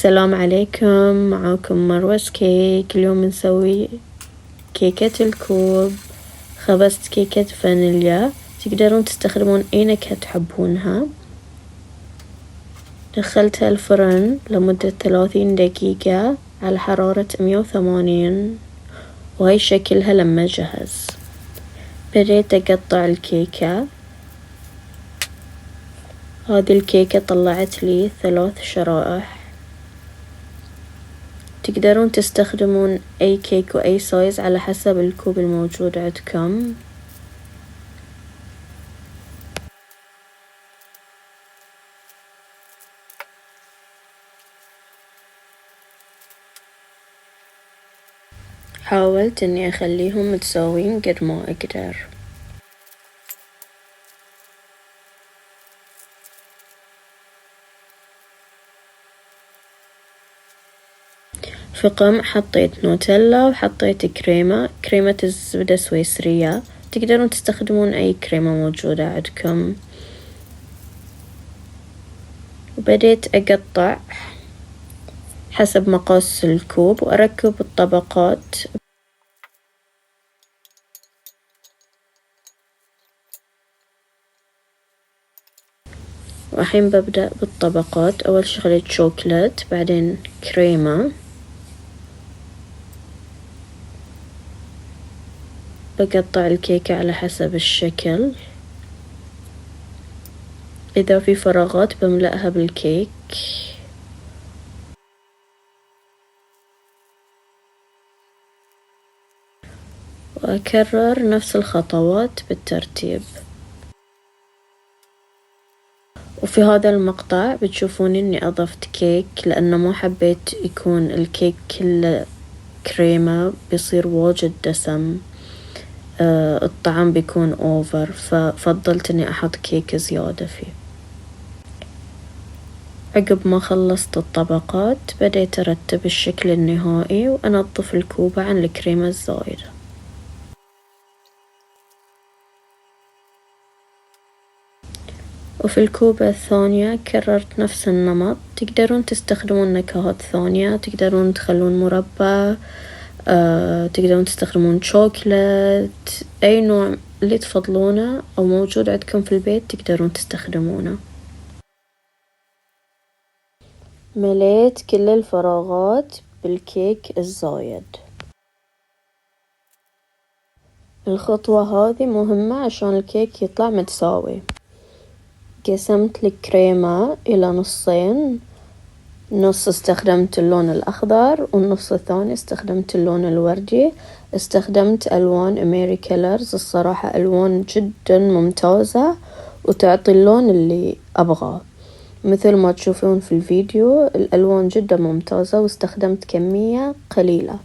السلام عليكم، معاكم مروز كيك. اليوم نسوي كيكة الكوب. خبزت كيكة فانيليا، تقدرون تستخدمون اي نكهة تحبونها. دخلتها الفرن لمدة 30 دقيقة على حرارة 180، وهي شكلها لما جهز. بديت اقطع الكيكة. هذه الكيكة طلعت لي 3 شرائح. تقدرون تستخدمون أي كيك وأي سايز على حسب الكوب الموجود عندكم. حاولت إني أخليهم متساويين قد ما أقدر. في قمع حطيت نوتيلا وحطيت كريمة الزبدة السويسرية. تقدرون تستخدمون أي كريمة موجودة عندكم. وبديت أقطع حسب مقاس الكوب وأركب الطبقات. والحين ببدأ بالطبقات. أول شغلة شوكولات، بعدين كريمة. بقطع الكيكة على حسب الشكل. إذا في فراغات بملأها بالكيك. وأكرر نفس الخطوات بالترتيب. وفي هذا المقطع بتشوفون إني أضفت كيك، لأنه ما حبيت يكون الكيك كله كريمة، بيصير واجد دسم. الطعم بيكون أوفر، ففضلت إني أحط كيك زيادة فيه. عقب ما خلصت الطبقات بديت أرتب الشكل النهائي وأنظف الكوبة عن الكريمة الزايدة. وفي الكوبة الثانية كررت نفس النمط. تقدرون تستخدمون نكهات ثانية، تقدرون تخلون مربى، تقدرون تستخدمون شوكولات، أي نوع اللي تفضلونه أو موجود عندكم في البيت تقدرون تستخدمونه. مليت كل الفراغات بالكيك الزايد. الخطوة هذه مهمة عشان الكيك يطلع متساوي. قسمت الكريمة إلى نصين، نص استخدمت اللون الأخضر والنص الثاني استخدمت اللون الوردي. استخدمت ألوان أميري كلرز، الصراحة ألوان جدا ممتازة وتعطي اللون اللي أبغاه. مثل ما تشوفون في الفيديو الألوان جدا ممتازة، واستخدمت كمية قليلة.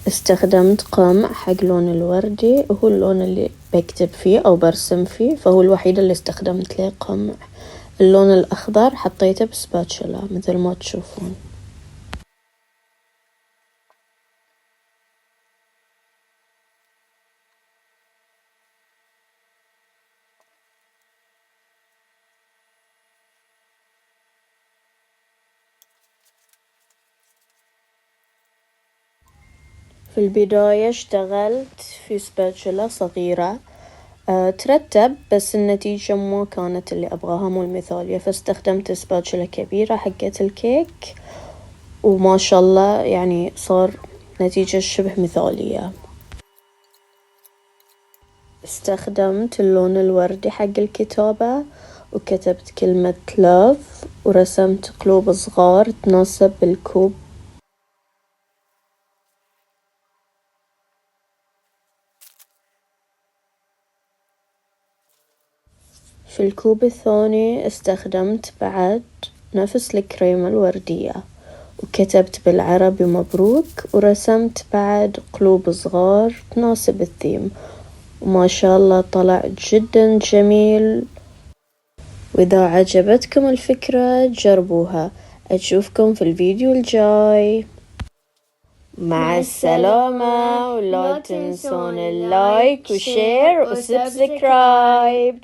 استخدمت قمع حق لون الوردي، وهو اللون اللي بكتب فيه أو برسم فيه، فهو الوحيد اللي استخدمت له قمع. اللون الأخضر حطيته بسباتشولا مثل ما تشوفون. في البداية اشتغلت في سباتشولا صغيرة ترتب، بس النتيجة ما كانت اللي أبغاها، مو المثالية، فاستخدمت سباتشولا كبيرة حقت الكيك، وما شاء الله يعني صار نتيجة شبه مثالية. استخدمت اللون الوردي حق الكتابة، وكتبت كلمة love، ورسمت قلوب صغار تناسب بالكوب. في الكوب الثاني استخدمت بعد نفس الكريمة الوردية، وكتبت بالعربي مبروك، ورسمت بعد قلوب صغار تناسب الثيم. وما شاء الله طلع جدا جميل. وإذا عجبتكم الفكرة جربوها. أشوفكم في الفيديو الجاي. مع السلامة، ولا تنسون اللايك وشير وسبسكرايب.